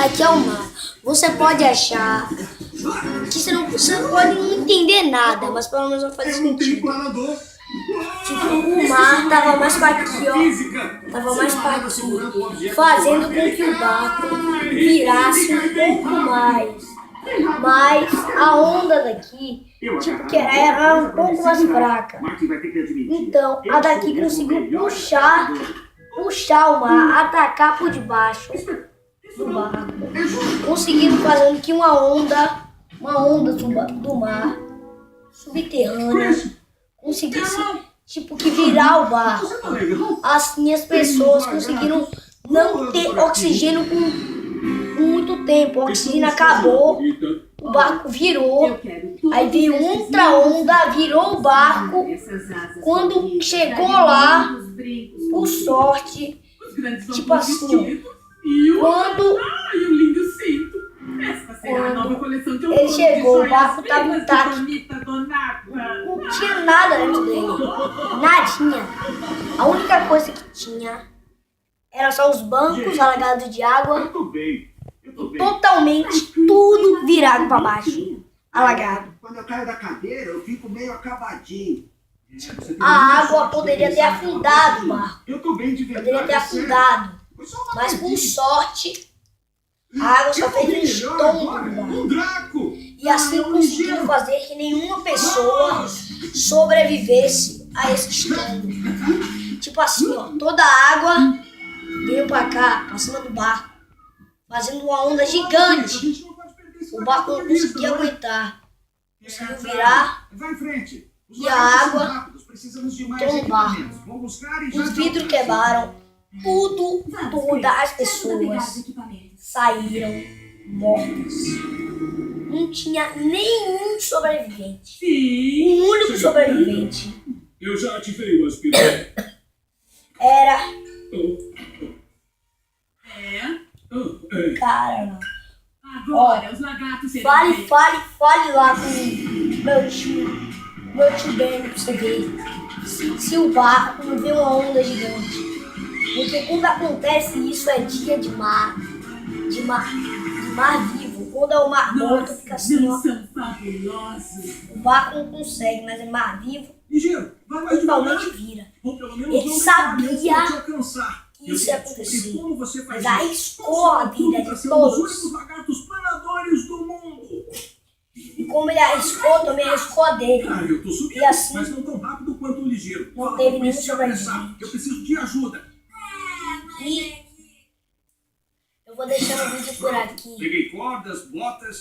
Aqui é o mar. Você pode achar que você não pode não entender nada, mas pelo menos vai fazer sentido. Tipo, o mar tava mais pra aqui, ó. Tava mais pra aqui, fazendo com que o barco virasse um pouco mais. Mas a onda daqui, tipo, que era um pouco mais fraca. Então, a daqui conseguiu puxar o mar, atacar por debaixo do barco, conseguindo fazer que uma onda do mar subterrânea conseguisse, tipo, que virar o barco. Assim as pessoas conseguiram não ter oxigênio por muito tempo. O oxigênio acabou, o barco virou, aí veio outra onda, virou o barco. Quando chegou lá, por sorte, tipo assim, quando ele chegou, o barco estava intacto. Não tinha nada dentro dele. Nadinha. A única coisa que tinha era só os bancos alagados de água. E totalmente tudo virado para baixo. Alagado. Quando eu caio da cadeira, eu fico meio acabadinho. A água poderia ter afundado o barco. Poderia ter afundado. Mas por sorte, a água só fez um estômago do barco. E assim conseguiram fazer que nenhuma pessoa sobrevivesse a esse estômago. Tipo assim, ó, toda a água veio pra cá, pra cima do barco, fazendo uma onda gigante. O barco não conseguia aguentar. Conseguiu virar e a água entrou no barco. Os vidros quebraram, todas as pessoas saíram mortas. Não tinha nenhum sobrevivente. O único sobrevivente Eu já ativei o aspirador. era... Cara, Cara, agora os lagartos serão fale lá com meu tio Ben pra você ver se o barco não vê uma onda gigante. Porque quando acontece isso é dia de mar vivo. Quando é o mar morto fica assim, ó. são fabulosos. O barco não consegue, mas é mar vivo, Ligeiro, vai mais totalmente devagar. vira. Ou pelo menos Ele sabia te alcançar. que isso ia acontecer, Como você faz mas arriscou a vida de Os todos. únicos lagartos planadores do mundo. E como ele arriscou, também arriscou a dele. Ah, eu tô subindo, E assim, mas não tão rápido quanto o ligeiro. não Fala, teve eu nenhum preciso apressar. sobrevivente. Eu preciso de ajuda. E eu vou deixando o vídeo por aqui. Peguei cordas, botas.